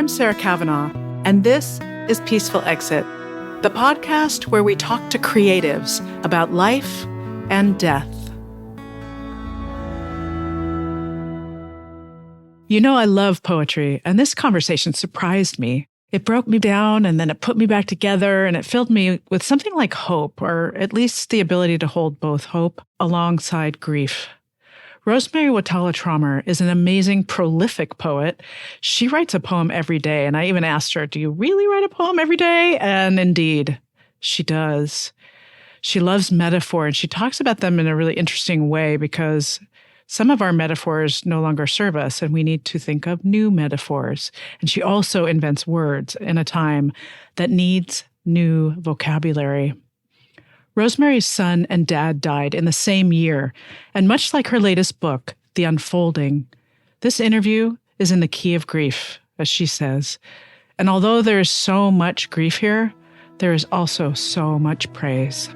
I'm Sarah Kavanaugh, and this is Peaceful Exit, the podcast where we talk to creatives about life and death. You know, I love poetry, and this conversation surprised me. It broke me down, and then it put me back together, and it filled me with something like hope, or at least the ability to hold both hope alongside grief. Rosemerry Wahtola Trommer is an amazing, prolific poet. She writes a poem every day, and I even asked her, do you really write a poem every day? And indeed, she does. She loves metaphor, and she talks about them in a really interesting way because some of our metaphors no longer serve us, and we need to think of new metaphors. And she also invents words in a time that needs new vocabulary. Rosemary's son and dad died in the same year, and much like her latest book, The Unfolding, this interview is in the key of grief, as she says. And although there is so much grief here, there is also so much praise.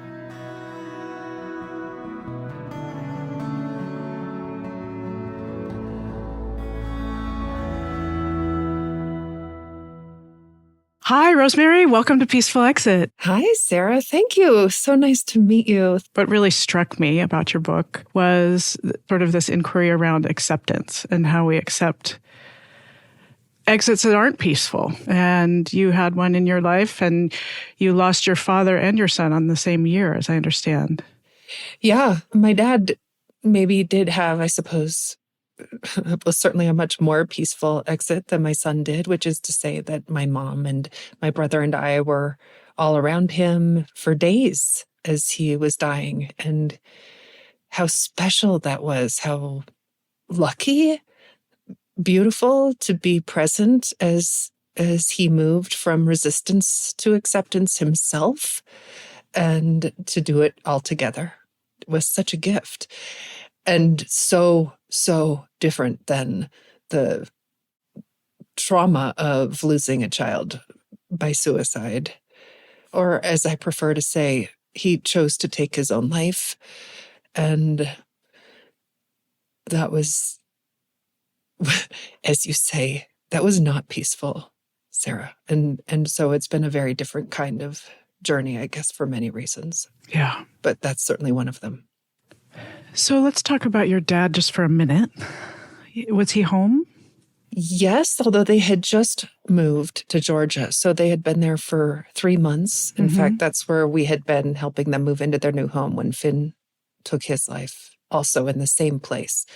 Hi, Rosemerry. Welcome to Peaceful Exit. Hi, Sarah. Thank you. So nice to meet you. What really struck me about your book was sort of this inquiry around acceptance and how we accept exits that aren't peaceful. And you had one in your life, and you lost your father and your son on the same year, as I understand. Yeah, my dad maybe did have, I suppose, was certainly a much more peaceful exit than my son did, which is to say that my mom and my brother and I were all around him for days as he was dying. And how special that was, how lucky, beautiful to be present as he moved from resistance to acceptance himself, and to do it all together. It was such a gift. And so different than the trauma of losing a child by suicide. Or, as I prefer to say, he chose to take his own life. And that was, as you say, that was not peaceful, Sarah. And so it's been a very different kind of journey, I guess, for many reasons. Yeah. But that's certainly one of them. So let's talk about your dad just for a minute. Was he home? Yes, although they had just moved to Georgia. So they had been there for 3 months. In fact, that's where we had been helping them move into their new home when Finn took his life, also in the same place,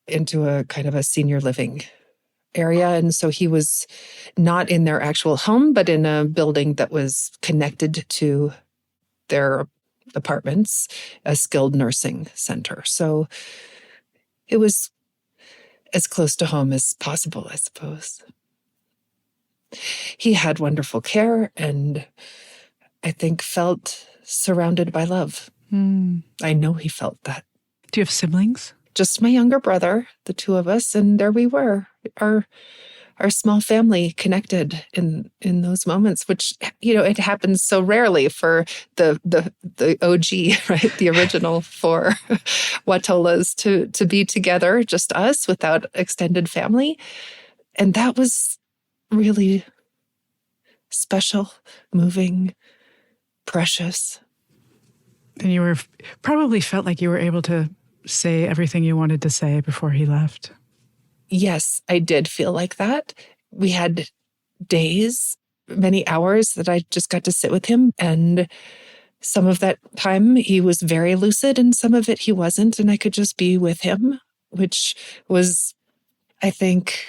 into a kind of a senior living area. And so he was not in their actual home, but in a building that was connected to their apartments, a skilled nursing center. So it was as close to home as possible, I suppose. He had wonderful care and I think felt surrounded by love. I know he felt that. Do you have siblings? Just my younger brother, the two of us, and there we were, our small family connected in those moments, which, it happens so rarely for the OG, right? The original four Wahtolas to be together, just us without extended family. And that was really special, moving, precious. And you probably felt like you were able to say everything you wanted to say before he left. Yes, I did feel like that. We had days, many hours that I just got to sit with him. And some of that time he was very lucid and some of it he wasn't. And I could just be with him, which was, I think,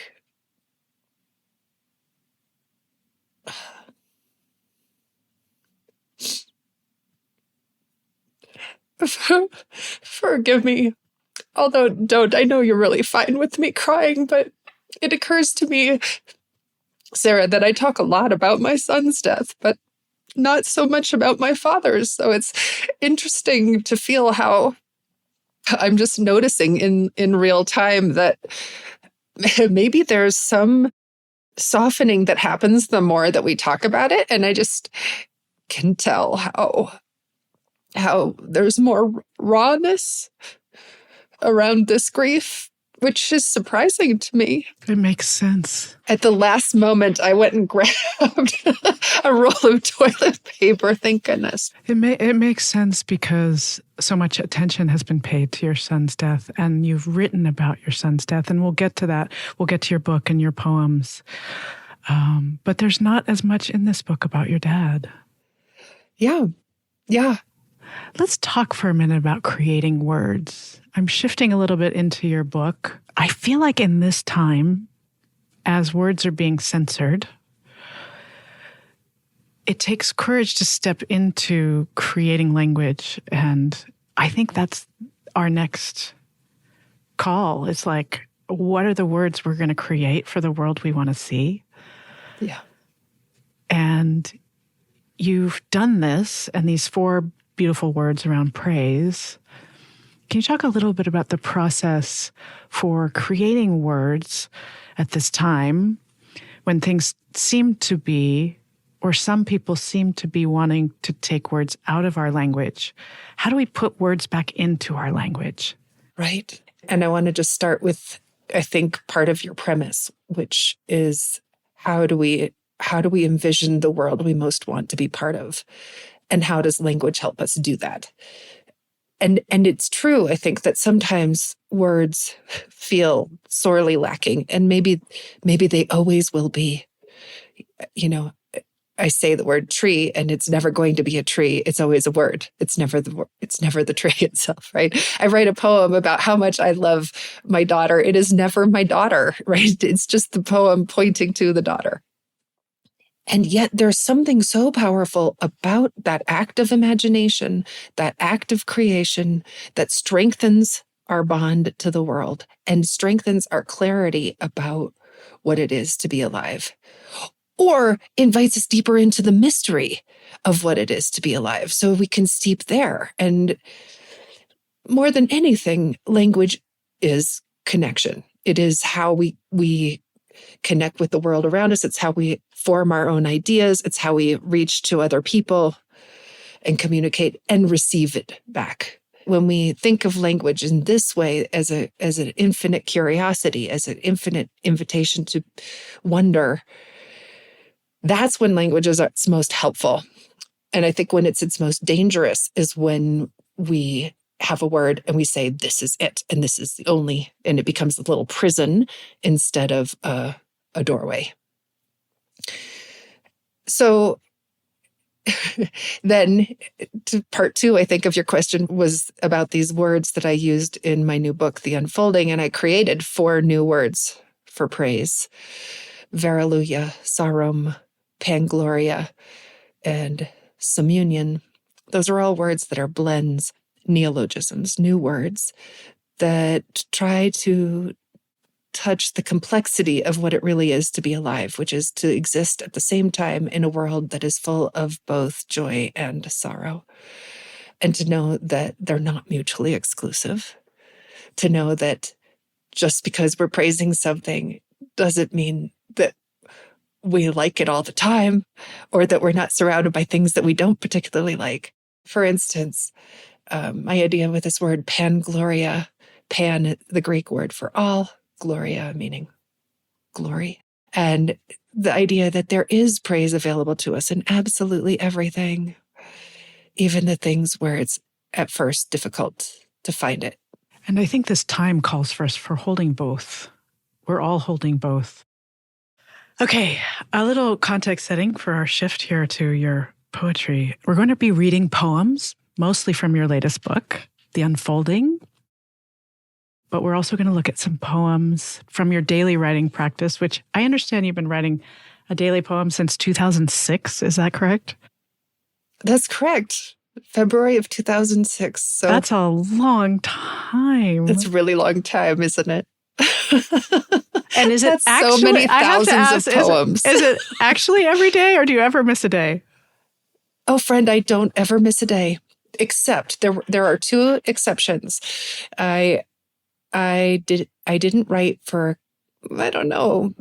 forgive me. Although, I know you're really fine with me crying, but it occurs to me, Sarah, that I talk a lot about my son's death, but not so much about my father's. So it's interesting to feel how I'm just noticing in real time that maybe there's some softening that happens the more that we talk about it. And I just can tell how there's more rawness around this grief which is surprising to me. It makes sense. At the last moment, I went and grabbed a roll of toilet paper. Thank goodness. It makes sense because so much attention has been paid to your son's death, and you've written about your son's death, and we'll get to that. We'll get to your book and your poems. But there's not as much in this book about your dad. Yeah. Let's talk for a minute about creating words. I'm shifting a little bit into your book. I feel like in this time, as words are being censored, it takes courage to step into creating language. And I think that's our next call. It's like, what are the words we're going to create for the world we want to see? Yeah. And you've done this, and these 4 beautiful words around praise. Can you talk a little bit about the process for creating words at this time when things seem to be, or some people seem to be wanting to take words out of our language? How do we put words back into our language? Right. And I want to just start with, I think, part of your premise, which is how do we envision the world we most want to be part of? And how does language help us do that? And it's true, I think, that sometimes words feel sorely lacking, and maybe they always will be. You know, I say the word tree, and it's never going to be a tree. It's always a word. It's never the tree itself, right? I write a poem about how much I love my daughter. It is never my daughter, right? It's just the poem pointing to the daughter. And yet there's something so powerful about that act of imagination, that act of creation that strengthens our bond to the world and strengthens our clarity about what it is to be alive, or invites us deeper into the mystery of what it is to be alive so we can steep there. And more than anything, language is connection. It is how we connect with the world around us. It's how we form our own ideas. It's how we reach to other people and communicate and receive it back. When we think of language in this way as an infinite curiosity, as an infinite invitation to wonder, that's when language is its most helpful. And I think when it's its most dangerous is when we have a word and we say, this is it, and this is the only, and it becomes a little prison instead of a doorway. So then to part 2, I think, of your question was about these words that I used in my new book, The Unfolding, and I created 4 new words for praise: Verulia, Sarum, Pangloria, and Communion. Those are all words that are blends, neologisms, new words that try to touch the complexity of what it really is to be alive, which is to exist at the same time in a world that is full of both joy and sorrow. And to know that they're not mutually exclusive. To know that just because we're praising something doesn't mean that we like it all the time, or that we're not surrounded by things that we don't particularly like. For instance, my idea with this word Pangloria, pan, the Greek word for all, gloria meaning glory. And the idea that there is praise available to us in absolutely everything, even the things where it's at first difficult to find it. And I think this time calls for us for holding both. We're all holding both. Okay, a little context setting for our shift here to your poetry. We're going to be reading poems, mostly from your latest book, The Unfolding. But we're also going to look at some poems from your daily writing practice, which I understand you've been writing a daily poem since 2006. Is that correct? That's correct. February of 2006. So that's a long time. It's a really long time, isn't it? And is it actually, so many thousands of poems? Is it actually every day, or do you ever miss a day? Oh, friend, I don't ever miss a day, except there are 2 exceptions. I didn't write for, I don't know,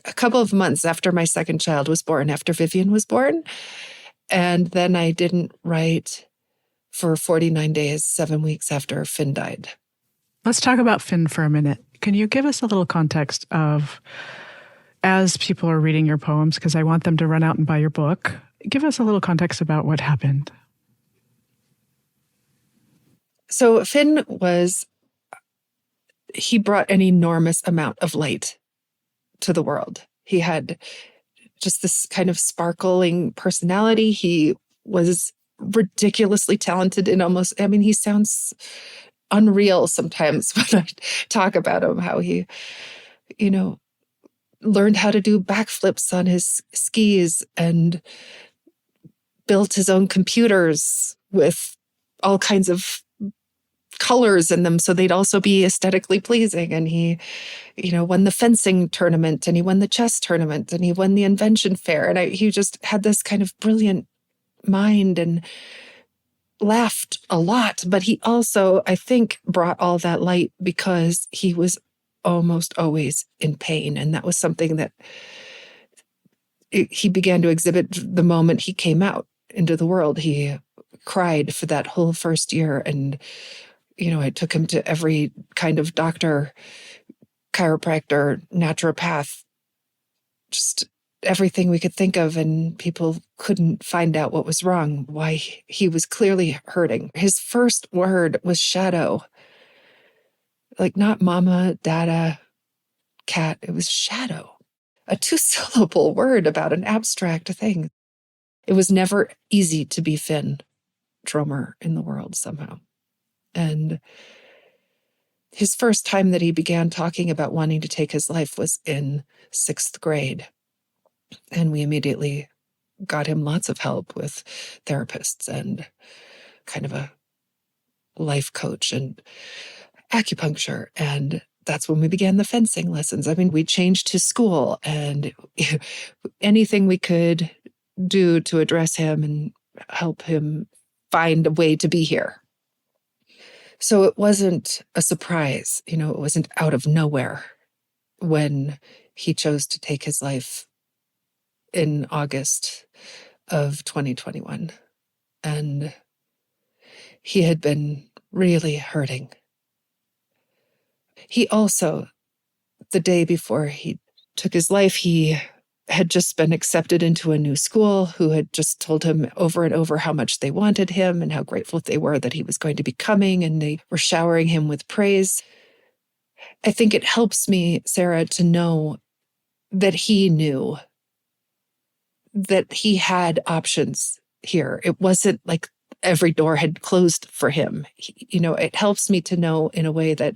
a couple of months after my second child was born, after Vivian was born. And then I didn't write for 49 days, 7 weeks after Finn died. Let's talk about Finn for a minute. Can you give us a little context of, as people are reading your poems, because I want them to run out and buy your book, give us a little context about what happened. So Finn he brought an enormous amount of light to the world. He had just this kind of sparkling personality. He was ridiculously talented in he sounds unreal sometimes when I talk about him, how he, learned how to do backflips on his skis and built his own computers with all kinds of colors in them so they'd also be aesthetically pleasing. And he, won the fencing tournament, and he won the chess tournament, and he won the invention fair. And he just had this kind of brilliant mind and laughed a lot. But he also, I think, brought all that light because he was almost always in pain. And that was something that he began to exhibit the moment he came out into the world. He cried for that whole first year. And, I took him to every kind of doctor, chiropractor, naturopath, just everything we could think of. And people couldn't find out what was wrong, why he was clearly hurting. His first word was shadow. Like not mama, dada, cat. It was shadow. A 2-syllable word about an abstract thing. It was never easy to be Finn Trommer in the world somehow. And his first time that he began talking about wanting to take his life was in 6th grade. And we immediately got him lots of help with therapists and kind of a life coach and acupuncture. And that's when we began the fencing lessons. We changed his school and anything we could do to address him and help him find a way to be here. So it wasn't a surprise, it wasn't out of nowhere when he chose to take his life in August of 2021. And he had been really hurting. He also, the day before he took his life, he had just been accepted into a new school who had just told him over and over how much they wanted him and how grateful they were that he was going to be coming, and they were showering him with praise. I think it helps me, Sarah, to know that he knew that he had options here. It wasn't like every door had closed for him. It helps me to know in a way that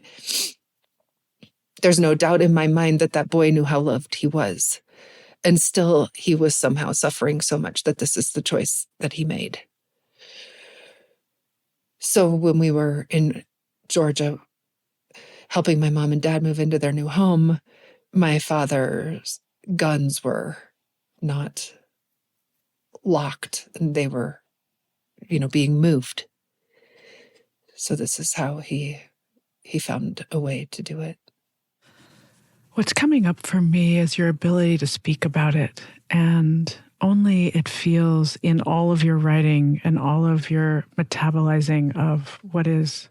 there's no doubt in my mind that that boy knew how loved he was. And still, he was somehow suffering so much that this is the choice that he made. So when we were in Georgia, helping my mom and dad move into their new home, my father's guns were not locked, and they were, being moved. So this is how he found a way to do it. What's coming up for me is your ability to speak about it. And only it feels in all of your writing and all of your metabolizing of what is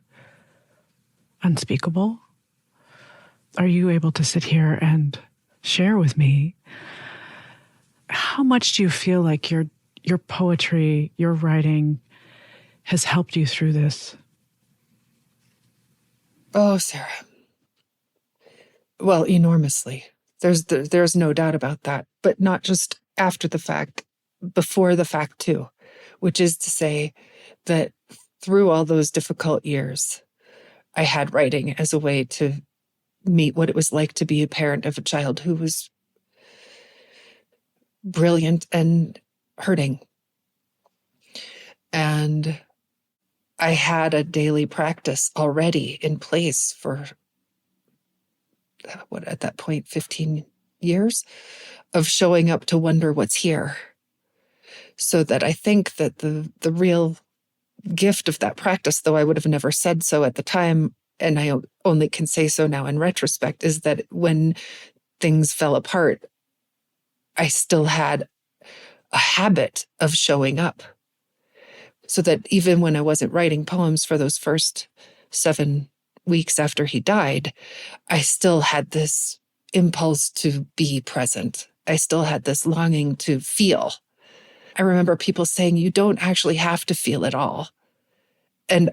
unspeakable. Are you able to sit here and share with me how much do you feel like your poetry, your writing has helped you through this? Oh, Sarah. Well, enormously. There's no doubt about that, but not just after the fact, before the fact too, which is to say that through all those difficult years, I had writing as a way to meet what it was like to be a parent of a child who was brilliant and hurting. And I had a daily practice already in place for at that point, 15 years of showing up to wonder what's here. So that I think that the real gift of that practice, though I would have never said so at the time, and I only can say so now in retrospect, is that when things fell apart, I still had a habit of showing up. So that even when I wasn't writing poems for those first 7 weeks after he died, I still had this impulse to be present. I still had this longing to feel. I remember people saying, you don't actually have to feel it all. And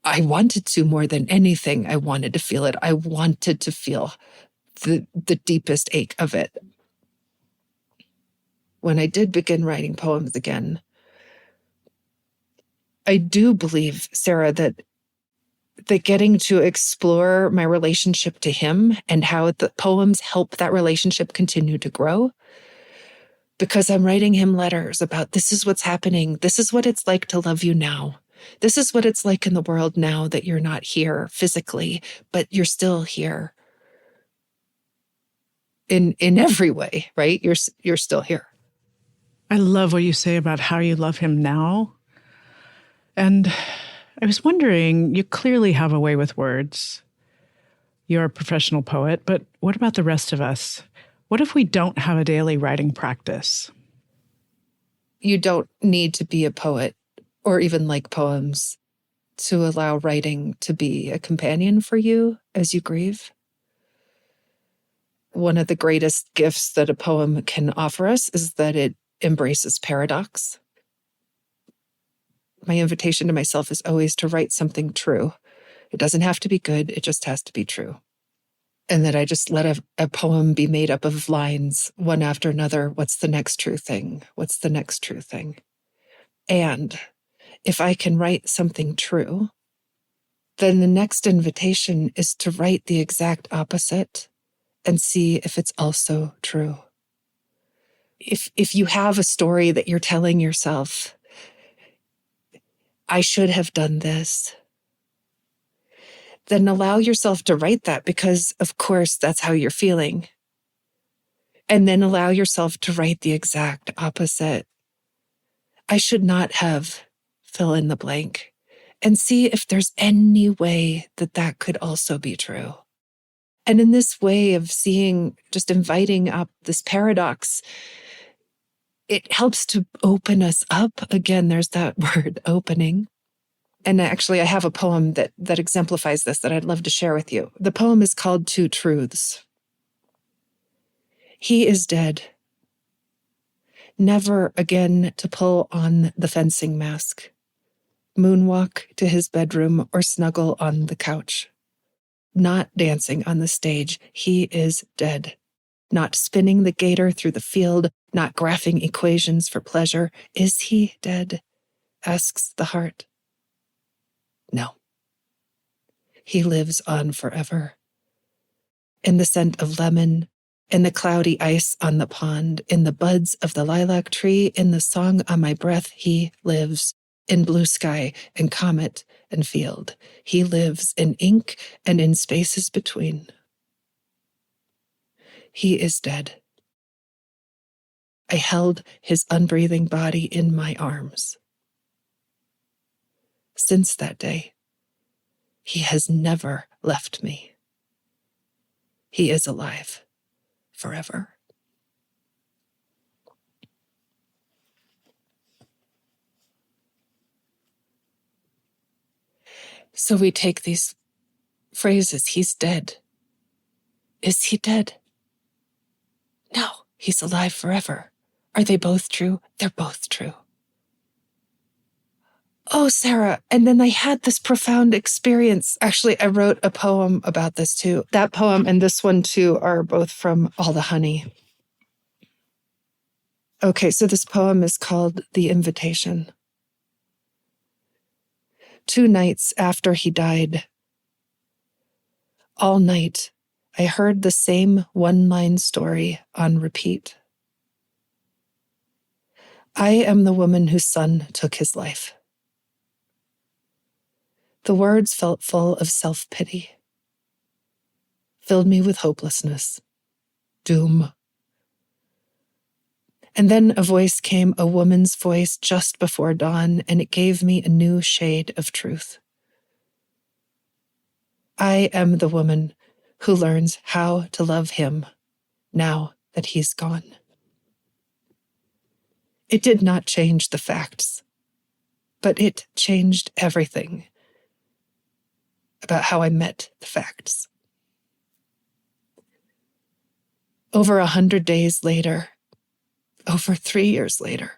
I wanted to more than anything. I wanted to feel it. I wanted to feel the deepest ache of it. When I did begin writing poems again, I do believe, Sarah, that getting to explore my relationship to him and how the poems help that relationship continue to grow, because I'm writing him letters about this is what's happening. This is what it's like to love you now. This is what it's like in the world now that you're not here physically, but you're still here in every way, right? You're still here. I love what you say about how you love him now. And I was wondering, you clearly have a way with words. You're a professional poet, but what about the rest of us? What if we don't have a daily writing practice? You don't need to be a poet or even like poems to allow writing to be a companion for you as you grieve. One of the greatest gifts that a poem can offer us is that it embraces paradox. My invitation to myself is always to write something true. It doesn't have to be good, it just has to be true. And that I just let a poem be made up of lines, one after another. What's the next true thing? What's the next true thing? And if I can write something true, then the next invitation is to write the exact opposite and see if it's also true. If you have a story that you're telling yourself, I should have done this, then allow yourself to write that, because of course that's how you're feeling. And then allow yourself to write the exact opposite. I should not have, fill in the blank, and see if there's any way that that could also be true. And in this way of seeing, just inviting up this paradox, it helps to open us up. Again, there's that word, opening. And actually, I have a poem that exemplifies this that I'd love to share with you. The poem is called Two Truths. He is dead, never again to pull on the fencing mask, moonwalk to his bedroom, or snuggle on the couch. Not dancing on the stage, he is dead. Not spinning the gaiter through the field, not graphing equations for pleasure. Is he dead? Asks the heart. No. He lives on forever. In the scent of lemon, in the cloudy ice on the pond, in the buds of the lilac tree, in the song on my breath, he lives. In blue sky and comet and field. He lives in ink and in spaces between. He is dead. I held his unbreathing body in my arms. Since that day, he has never left me. He is alive forever. So we take these phrases, he's dead. Is he dead? No, he's alive forever. Are they both true? They're both true. Oh, Sarah, and then I had this profound experience. Actually, I wrote a poem about this too. That poem and this one too are both from All the Honey. Okay, so this poem is called The Invitation. 2 nights after he died, all night, I heard the same one-line story on repeat. I am the woman whose son took his life. The words felt full of self-pity, filled me with hopelessness, doom. And then a voice came, a woman's voice just before dawn, and it gave me a new shade of truth. I am the woman who learns how to love him now that he's gone. It did not change the facts, but it changed everything about how I met the facts. Over 100 days later, over 3 years later,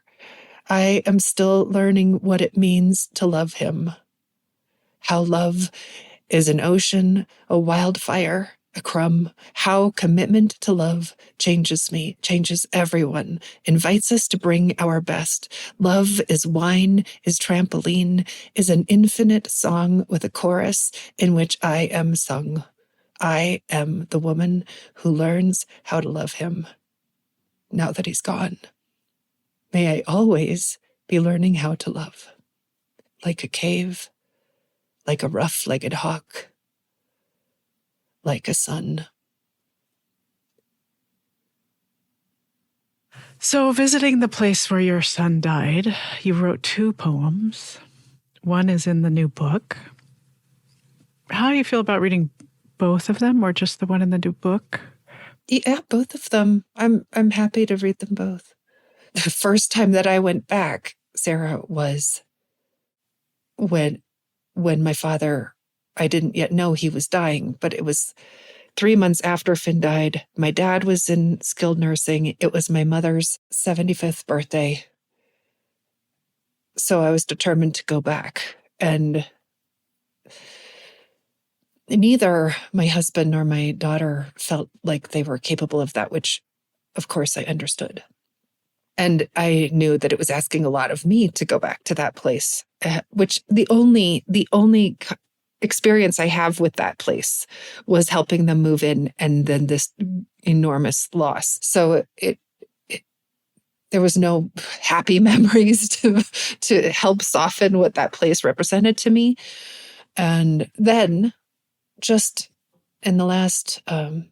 I am still learning what it means to love him. How love is an ocean, a wildfire, a crumb. How commitment to love changes me, changes everyone, invites us to bring our best. Love is wine, is trampoline, is an infinite song with a chorus in which I am sung. I am the woman who learns how to love him now that he's gone. May I always be learning how to love, like a cave, like a rough-legged hawk, like a sun. So, visiting the place where your son died, you wrote 2 poems. One is in the new book. How do you feel about reading both of them, or just the one in the new book? Yeah, both of them. I'm happy to read them both. The first time that I went back, Sarah, was when my father, I didn't yet know he was dying, but it was 3 months after Finn died. My dad was in skilled nursing. It was my mother's 75th birthday. So I was determined to go back. And neither my husband nor my daughter felt like they were capable of that, which, of course, I understood. And I knew that it was asking a lot of me to go back to that place, which the only experience I have with that place was helping them move in, and then this enormous loss. So there was no happy memories to help soften what that place represented to me. And then, just in the last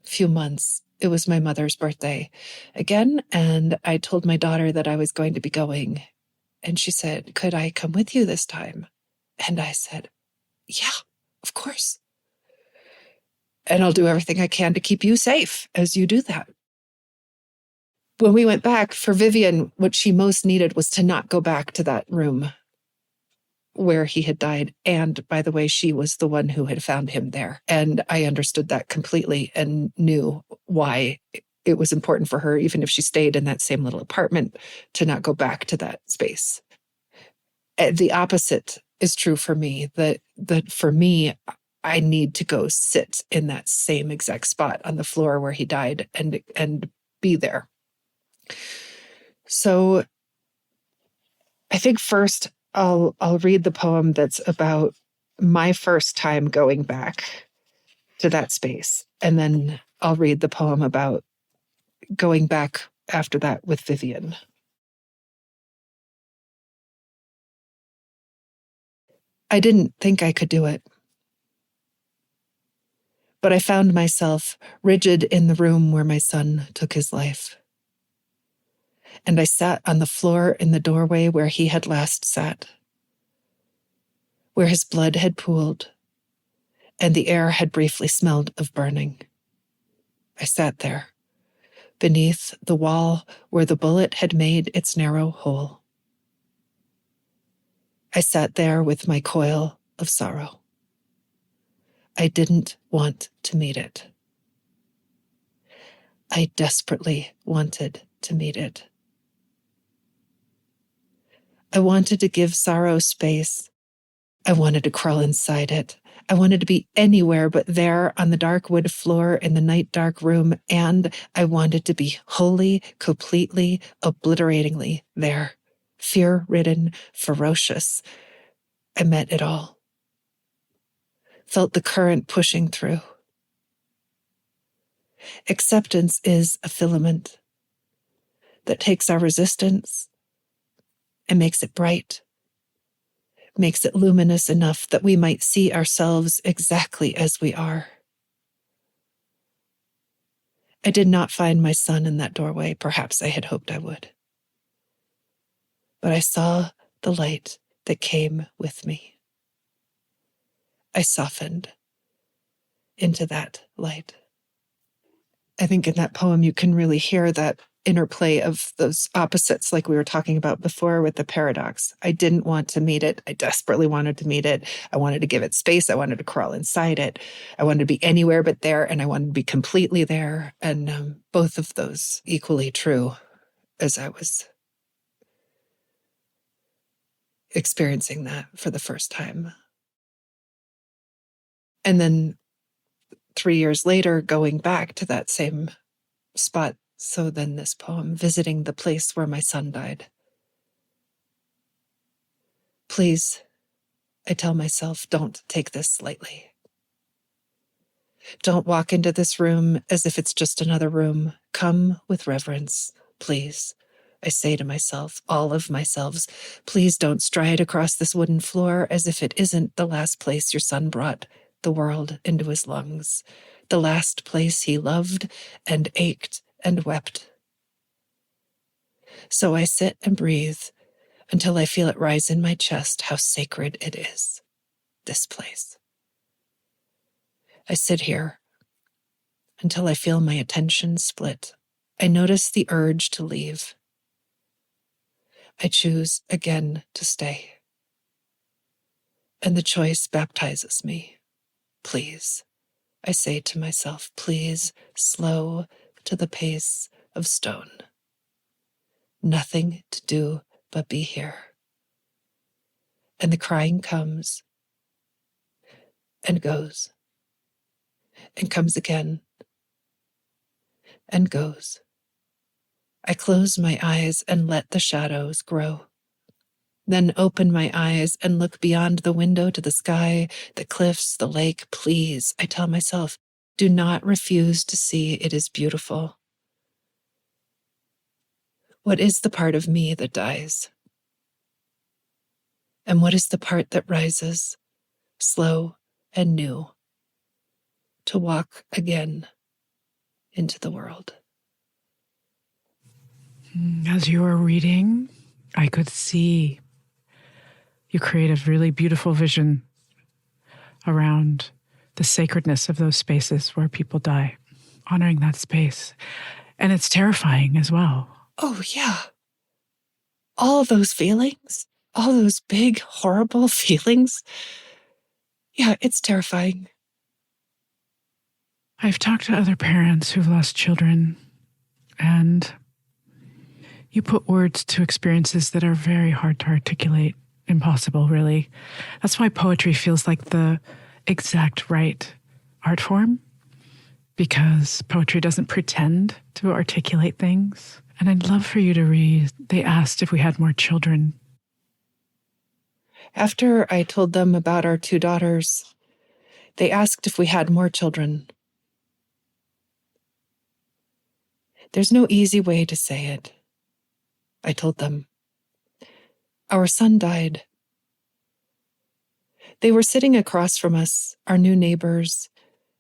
few months, it was my mother's birthday again, and I told my daughter that I was going to be going. And she said, "Could I come with you this time?" And I said, "Yeah, of course. And I'll do everything I can to keep you safe as you do that." When we went back, for Vivian, what she most needed was to not go back to that room where he had died. And by the way, she was the one who had found him there. And I understood that completely and knew why it was important for her, even if she stayed in that same little apartment, to not go back to that space. The opposite is true for me, that for me, I need to go sit in that same exact spot on the floor where he died and be there. So I think first I'll read the poem that's about my first time going back to that space. And then I'll read the poem about going back after that with Vivian. I didn't think I could do it, but I found myself rigid in the room where my son took his life. And I sat on the floor in the doorway where he had last sat, where his blood had pooled, and the air had briefly smelled of burning. I sat there, beneath the wall where the bullet had made its narrow hole. I sat there with my coil of sorrow. I didn't want to meet it. I desperately wanted to meet it. I wanted to give sorrow space. I wanted to crawl inside it. I wanted to be anywhere but there on the dark wood floor in the night dark room, and I wanted to be wholly, completely, obliteratingly there. Fear-ridden, ferocious. I met it all. Felt the current pushing through. Acceptance is a filament that takes our resistance and makes it bright, makes it luminous enough that we might see ourselves exactly as we are. I did not find my son in that doorway. Perhaps I had hoped I would. But I saw the light that came with me. I softened into that light. I think in that poem you can really hear that interplay of those opposites, like we were talking about before with the paradox. I didn't want to meet it. I desperately wanted to meet it. I wanted to give it space. I wanted to crawl inside it. I wanted to be anywhere but there, and I wanted to be completely there. And both of those equally true as I was experiencing that for the first time. And then 3 years later, going back to that same spot. So then this poem, visiting the place where my son died. Please, I tell myself, don't take this lightly. Don't walk into this room as if it's just another room. Come with reverence, please. I say to myself, all of myselves, please don't stride across this wooden floor as if it isn't the last place your son brought the world into his lungs, the last place he loved and ached and wept. So I sit and breathe until I feel it rise in my chest how sacred it is, this place. I sit here until I feel my attention split. I notice the urge to leave. I choose again to stay. And the choice baptizes me. Please, I say to myself, please slow to the pace of stone. Nothing to do but be here. And the crying comes and goes and comes again and goes. I close my eyes and let the shadows grow. Then open my eyes and look beyond the window to the sky, the cliffs, the lake. Please, I tell myself, do not refuse to see it is beautiful. What is the part of me that dies? And what is the part that rises, slow and new, to walk again into the world? As you were reading, I could see you create a really beautiful vision around the sacredness of those spaces where people die, honoring that space. And it's terrifying as well. Oh, yeah. All of those feelings, all those big, horrible feelings. Yeah, it's terrifying. I've talked to other parents who've lost children, and you put words to experiences that are very hard to articulate, impossible, really. That's why poetry feels like the exact right art form, because poetry doesn't pretend to articulate things. And I'd love for you to read, they asked if we had more children. After I told them about our 2 daughters, they asked if we had more children. There's no easy way to say it. I told them. Our son died. They were sitting across from us, our new neighbors,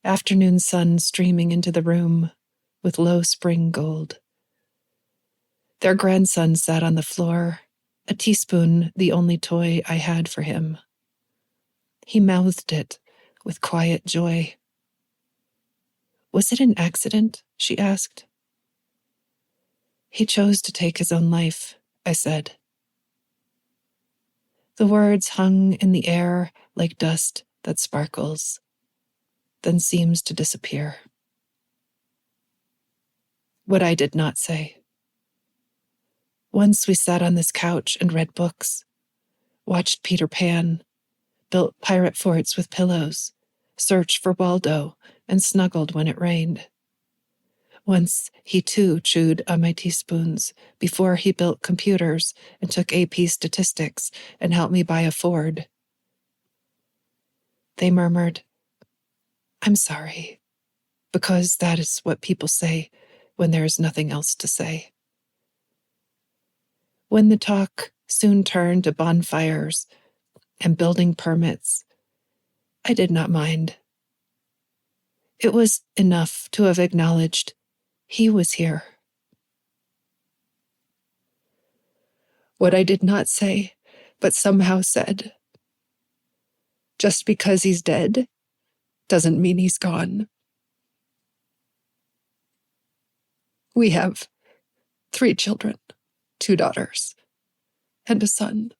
afternoon sun streaming into the room with low spring gold. Their grandson sat on the floor, a teaspoon the only toy I had for him. He mouthed it with quiet joy. Was it an accident? She asked. He chose to take his own life, I said. The words hung in the air like dust that sparkles, then seems to disappear. What I did not say. Once we sat on this couch and read books, watched Peter Pan, built pirate forts with pillows, searched for Waldo, and snuggled when it rained. Once he too chewed on my teaspoons before he built computers and took AP statistics and helped me buy a Ford. They murmured, I'm sorry, because that is what people say when there is nothing else to say. When the talk soon turned to bonfires and building permits, I did not mind. It was enough to have acknowledged he was here. What I did not say, but somehow said, just because he's dead doesn't mean he's gone. We have 3 children, 2 daughters, and a son.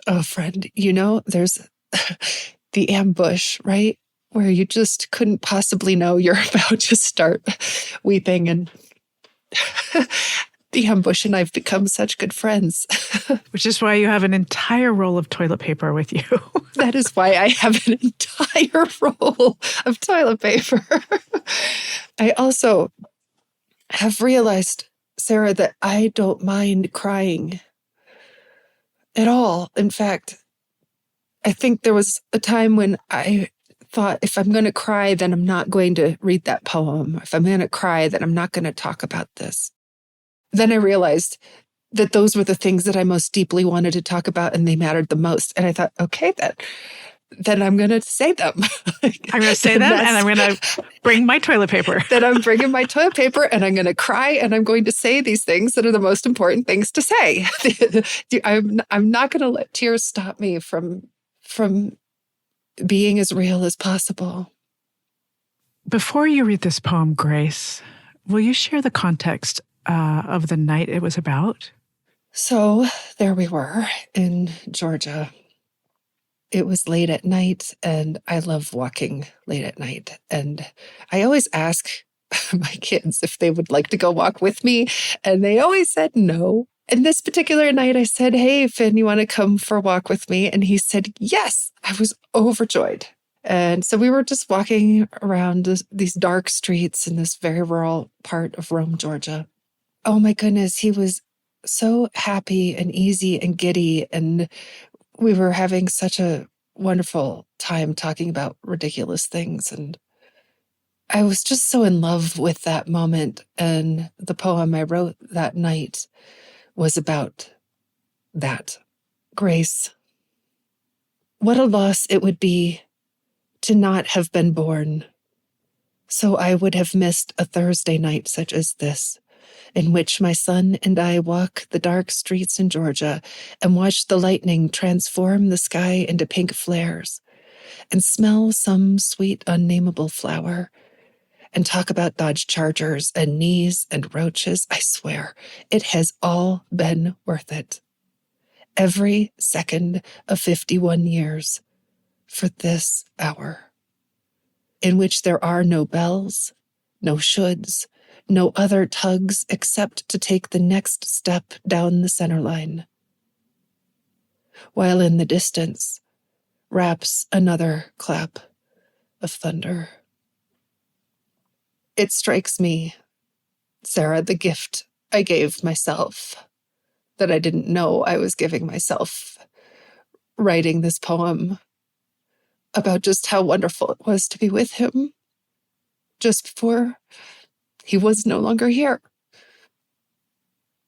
Oh, friend, there's the ambush, right? Where you just couldn't possibly know you're about to start weeping. And the ambush and I've become such good friends. Which is why you have an entire roll of toilet paper with you. That is why I have an entire roll of toilet paper. I also have realized, Sarah, that I don't mind crying at all. In fact, I think there was a time when I thought, if I'm going to cry, then I'm not going to read that poem. If I'm going to cry, then I'm not going to talk about this. Then I realized that those were the things that I most deeply wanted to talk about, and they mattered the most. And I thought, okay, then I'm going to say them. I'm going to say them, and I'm going to bring my toilet paper. Then I'm bringing my toilet paper, and I'm going to cry, and I'm going to say these things that are the most important things to say. I'm not going to let tears stop me from being as real as possible. Before you read this poem, Grace, will you share the context of the night it was about? So there we were in Georgia. It was late at night, and I love walking late at night. And I always ask my kids if they would like to go walk with me, and they always said no. And this particular night, I said, "Hey, Finn, you want to come for a walk with me?" And he said, yes. I was overjoyed. And so we were just walking around these dark streets in this very rural part of Rome, Georgia. Oh my goodness, he was so happy and easy and giddy. And we were having such a wonderful time talking about ridiculous things. And I was just so in love with that moment. And the poem I wrote that night was about that. Grace, what a loss it would be to not have been born. So I would have missed a Thursday night such as this, in which my son and I walk the dark streets in Georgia and watch the lightning transform the sky into pink flares, and smell some sweet unnameable flower, and talk about Dodge Chargers and knees and roaches. I swear, it has all been worth it. Every second of 51 years for this hour, in which there are no bells, no shoulds, no other tugs except to take the next step down the center line. While in the distance raps another clap of thunder. It strikes me, Sarah, the gift I gave myself that I didn't know I was giving myself, writing this poem about just how wonderful it was to be with him just before he was no longer here.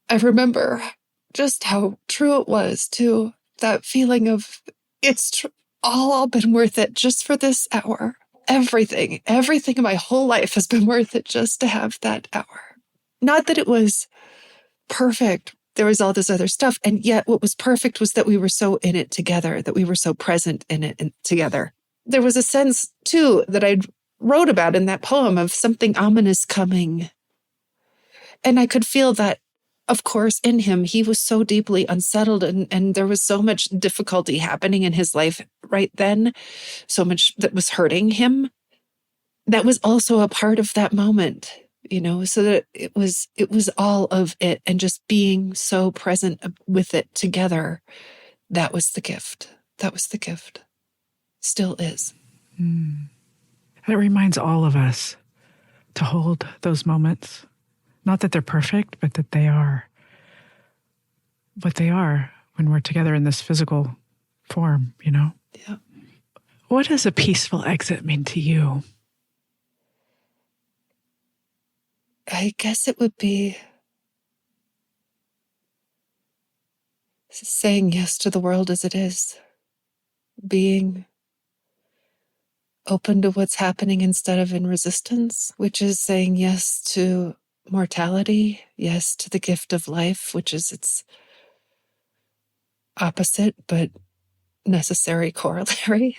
I remember just how true it was, too, that feeling of it's all been worth it just for this hour. Everything in my whole life has been worth it just to have that hour. Not that it was perfect. There was all this other stuff. And yet what was perfect was that we were so in it together, that we were so present in it together. There was a sense, too, that I wrote about in that poem of something ominous coming. And I could feel that, of course, in him. He was so deeply unsettled, and there was so much difficulty happening in his life right then, so much that was hurting him. That was also a part of that moment, so that it was all of it, and just being so present with it together. That was the gift. That was the gift. Still is. It reminds all of us to hold those moments. Not that they're perfect, but that they are what they are when we're together in this physical form, Yeah. What does a peaceful exit mean to you? I guess it would be saying yes to the world as it is, being open to what's happening instead of in resistance, which is saying yes to mortality, yes to the gift of life, which is its opposite but necessary corollary.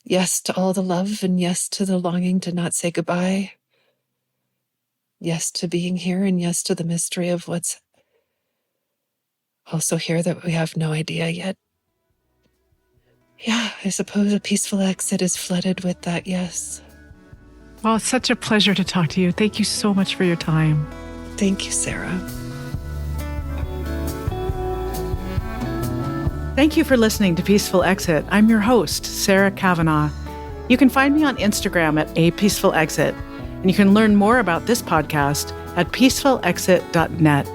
Yes to all the love, and yes to the longing to not say goodbye. Yes to being here, and yes to the mystery of what's also here that we have no idea yet. Yeah, I suppose a peaceful exit is flooded with that yes. Well, it's such a pleasure to talk to you. Thank you so much for your time. Thank you, Sarah. Thank you for listening to Peaceful Exit. I'm your host, Sarah Kavanaugh. You can find me on Instagram at @peacefulexit, and you can learn more about this podcast at peacefulexit.net.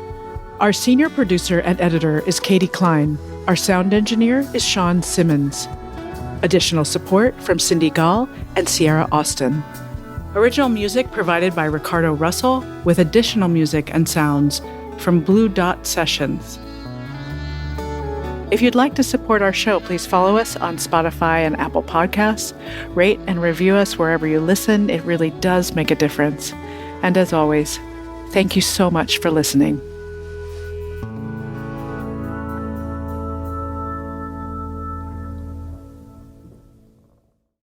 Our senior producer and editor is Katie Klein. Our sound engineer is Sean Simmons. Additional support from Cindy Gall and Sierra Austin. Original music provided by Ricardo Russell, with additional music and sounds from Blue Dot Sessions. If you'd like to support our show, please follow us on Spotify and Apple Podcasts. Rate and review us wherever you listen. It really does make a difference. And as always, thank you so much for listening.